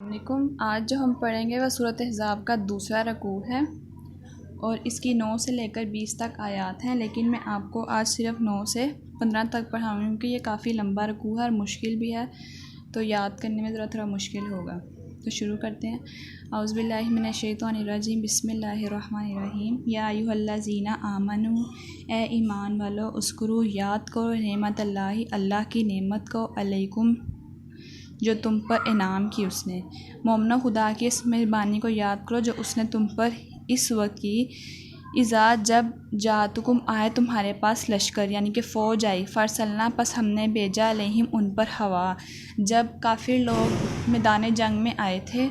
السلام علیکم۔ آج جو ہم پڑھیں گے وہ سورۃ احزاب کا دوسرا رکوع ہے اور اس کی 9 سے لے کر 20 تک آیات ہیں، لیکن میں آپ کو آج صرف 9 سے 15 تک پڑھاؤں گی کیونکہ یہ کافی لمبا رکوع ہے اور مشکل بھی ہے، تو یاد کرنے میں ذرا تھوڑا مشکل ہوگا۔ تو شروع کرتے ہیں۔ اعوذ باللہ من الشیطان الرجیم، بسم اللہ الرحمن الرحیم۔ یا ایھا الذین آمنوا، اے ایمان والو، اذکروا یاد کرو نعمت اللہ، اللہ کی نعمت کو، علیکم جو تم پر انعام کی اس نے۔ مومنو، خدا کی اس مہربانی کو یاد کرو جو اس نے تم پر اس وقت کی، اذا جب جاءتکم آئے تمہارے پاس لشکر یعنی کہ فوج آئی، فارسلنا پس ہم نے بھیجا علیہم ان پر ہوا، جب کافر لوگ میدان جنگ میں آئے تھے۔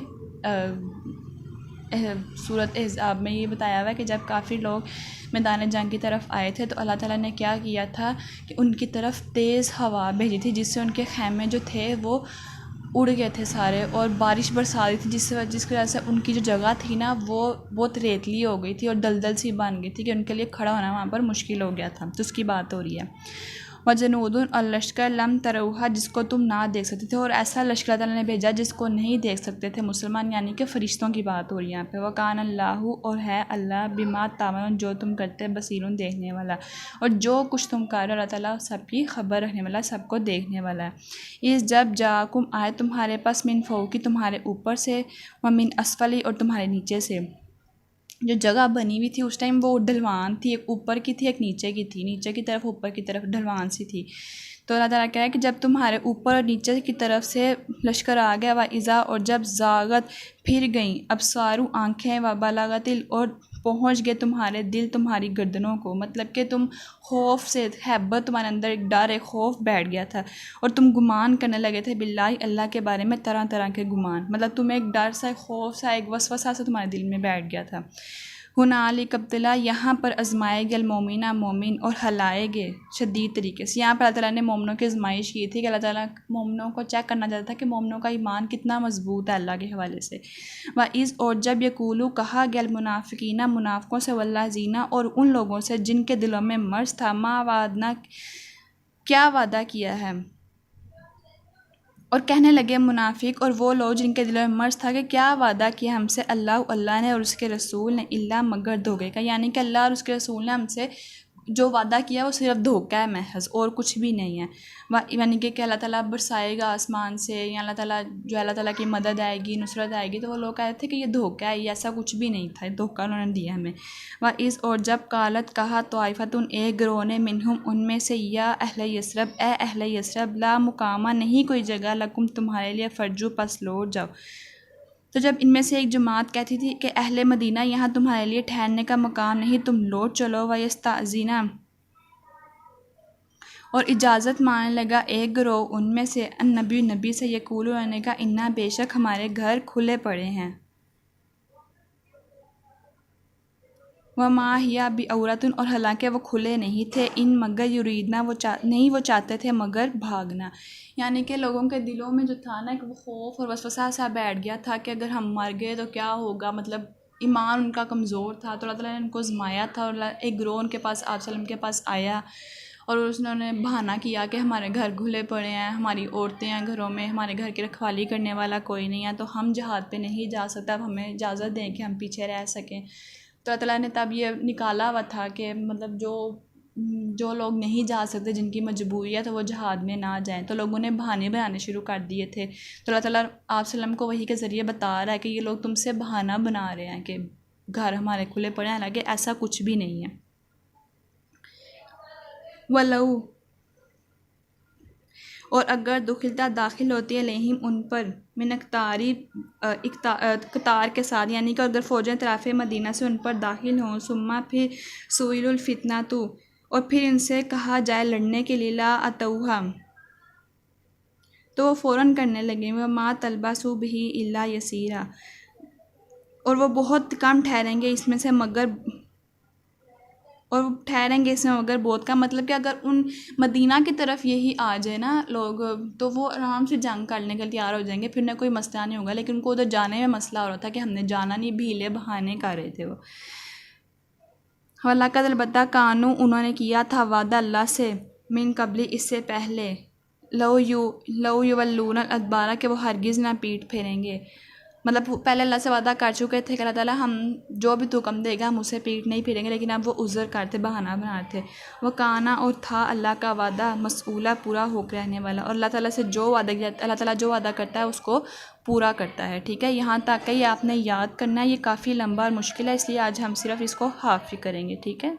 سورۃ احزاب میں یہ بتایا ہوا ہے کہ جب کافر لوگ میدان جنگ کی طرف آئے تھے تو اللہ تعالیٰ نے کیا کیا تھا کہ ان کی طرف تیز ہوا بھیجی تھی، جس سے ان کے خیمے جو تھے وہ اڑ گئے تھے سارے، اور بارش برسا رہی تھی جس کی وجہ سے ان کی جو جگہ تھی نا وہ بہت ریتلی ہو گئی تھی اور دلدل سی بن گئی تھی کہ ان کے لیے کھڑا ہونا وہاں پر مشکل ہو گیا تھا، تو اس کی بات ہو رہی ہے۔ وَجُنُودٌ، اور لشکر، لم تروها، جس کو تم نہ دیکھ سکتے تھے، اور ایسا لشکر اللہ تعالیٰ نے بھیجا جس کو نہیں دیکھ سکتے تھے مسلمان، یعنی کہ فرشتوں کی بات ہو رہی ہے یہاں پہ۔ وَكَانَ اللّٰهُ، اور ہے اللہ، بِمَا تَعْمَلُونَ، جو تم کرتے، بصیر، دیکھنے والا، اور جو کچھ تم کر رہے ہو اللہ تعالیٰ سب کی خبر رکھنے والا، سب کو دیکھنے والا ہے۔ اس جب جاءکم آئے تمہارے پاس، من فوقی، تمہارے اوپر سے، ومن اسفلی، اور تمہارے نیچے سے۔ جو جگہ بنی ہوئی تھی اس ٹائم وہ ڈھلوان تھی، ایک اوپر کی تھی ایک نیچے کی تھی، نیچے کی طرف اوپر کی طرف ڈھلوان سی تھی۔ تو اللہ تعالیٰ کہا ہے کہ جب تمہارے اوپر اور نیچے کی طرف سے لشکر آ گیا، وَإِذَا، اور جب زاغت، پھر گئیں، ابصار، آنکھیں، وَبَلَغَتِ، اور پہنچ گئے تمہارے دل تمہاری گردنوں کو، مطلب کہ تم خوف سے، ہیبت تمہارے اندر، ایک ڈر، ایک خوف بیٹھ گیا تھا، اور تم گمان کرنے لگے تھے باللہ، اللہ کے بارے میں طرح طرح کے گمان، مطلب تمہیں ایک ڈر سا، ایک خوف سا، ایک وسوسہ سا تمہارے دل میں بیٹھ گیا تھا۔ ہنالک ابتلا، یہاں پر آزمائے گئے، المومن، مومن، اور ہلائے گئے شدید طریقے سے۔ یہاں پر اللہ تعالیٰ نے مومنوں کی آزمائش کی تھی کہ اللہ تعالیٰ مومنوں کو چیک کرنا چاہتا تھا کہ مومنوں کا ایمان کتنا مضبوط ہے اللہ کے حوالے سے۔ وَإِذْ، اور جب یقولو، کہا گیا، المنافقین، منافقوں سے، والذین، اور ان لوگوں سے جن کے دلوں میں مرض تھا، ما وعدنا، کیا وعدہ کیا ہے، اور کہنے لگے منافق اور وہ لوگ جن کے دلوں میں مرض تھا کہ کیا وعدہ کیا ہم سے، اللہ نے اور اس کے رسول نے، الا، مگر دھوکے کا، یعنی کہ اللہ اور اس کے رسول نے ہم سے جو وعدہ کیا وہ صرف دھوکہ ہے محض، اور کچھ بھی نہیں ہے۔ یعنی کہ اللہ تعالیٰ برسائے گا آسمان سے، یا اللہ تعالیٰ جو اللہ تعالیٰ کی مدد آئے گی، نصرت آئے گی، تو وہ لوگ کہتے تھے کہ یہ دھوکہ ہے، یہ ایسا کچھ بھی نہیں تھا، دھوکہ انہوں نے دیا ہمیں۔ وَإِذْ، اور جب قالت، کہا، طائفتٌ، ایک گروہ نے، منہم، ان میں سے، یا اہل یثرب، اے اہل یثرب، لا مقامہ، نہیں کوئی جگہ، لکم، تمہارے لیے، فرجو، پس لوٹ جاؤ۔ تو جب ان میں سے ایک جماعت کہتی تھی کہ اہل مدینہ، یہاں تمہارے لیے ٹھہرنے کا مقام نہیں، تم لوٹ چلو، وَيَسْتَأْذِنَ، اور اجازت مانگنے لگا ایک گروہ ان میں سے، النبی، نبی سے، یقول، انہوں نے کہا، انا، بے شک ہمارے گھر کھلے پڑے ہیں، وما ہی بعورۃ، اور حالانکہ وہ کھلے نہیں تھے، ان مگر یریدنا، نہیں وہ چاہتے تھے مگر بھاگنا، یعنی کہ لوگوں کے دلوں میں جو تھا نا کہ وہ خوف اور وسوسہ سا بیٹھ گیا تھا کہ اگر ہم مر گئے تو کیا ہوگا، مطلب ایمان ان کا کمزور تھا، تو اللہ تعالیٰ نے ان کو آزمایا تھا، اور ایک گروہ ان کے پاس، آپ صلی اللہ علیہ وسلم کے پاس آیا، اور انہوں نے بہانہ کیا کہ ہمارے گھر کھلے پڑے ہیں، ہماری عورتیں ہیں گھروں میں، ہمارے گھر کی رکھوالی کرنے والا کوئی نہیں ہے، تو ہم جہاد پہ نہیں جا سکتے، اب ہمیں اجازت دیں کہ ہم پیچھے رہ سکیں۔ تو اللہ تعالیٰ نے تب یہ نکالا ہوا تھا کہ مطلب جو لوگ نہیں جا سکتے، جن کی مجبوری ہے، تو وہ جہاد میں نہ جائیں، تو لوگوں نے بہانے بنانے شروع کر دیے تھے، تو اللہ تعالیٰ آپ صلی اللہ علیہ وسلم کو وحی کے ذریعے بتا رہا ہے کہ یہ لوگ تم سے بہانہ بنا رہے ہیں کہ گھر ہمارے کھلے پڑے ہیں، حالانکہ ایسا کچھ بھی نہیں ہے۔ وَلَوْ، اور اگر دخلتا، داخل ہوتی علیہم ان پر، من اقتاری، قطار کے ساتھ، یعنی کہ اگر فوجیں طرف مدینہ سے ان پر داخل ہوں، ثم، پھر، سئلوا الفتنۃ، اور پھر ان سے کہا جائے لڑنے کے لیے، لا اتوہا، تو وہ فوراً کرنے لگیں، وما تلبثوا بہ الا یسیرا، اور وہ بہت کم ٹھہریں گے اس میں سے مگر بہت کا، مطلب کہ اگر ان مدینہ کی طرف یہی آ جائے نا لوگ تو وہ آرام سے جنگ کرنے کے لیے تیار ہو جائیں گے، پھر نہ کوئی مسئلہ نہیں ہوگا، لیکن ان کو ادھر جانے میں مسئلہ ہو رہا تھا کہ ہم نے جانا نہیں، بھیلے بہانے کر رہے تھے وہ۔ وَلَقَدْ، البتہ، کانوا، انہوں نے کیا تھا وعدہ اللہ سے، من قبل، اس سے پہلے، لو یولون الادبارہ کہ وہ ہرگز نہ پیٹ پھیریں گے. مطلب پہلے اللہ سے وعدہ کر چکے تھے کہ اللہ تعالیٰ ہم جو بھی تو کم دے گا ہم اسے پیٹ نہیں پھیریں گے، لیکن اب وہ عذر کرتے، بہانہ بناتے. وہ کانا اور تھا اللہ کا وعدہ مسئولہ پورا ہو کے رہنے والا. اور اللہ تعالیٰ سے جو وعدہ کیا، اللہ تعالیٰ جو وعدہ کرتا ہے اس کو پورا کرتا ہے. ٹھیک ہے، یہاں تک کہ یہ آپ نے یاد کرنا ہے. یہ کافی لمبا اور مشکل ہے، اس لیے آج ہم صرف اس کو ہاف ہی کریں گے. ٹھیک ہے.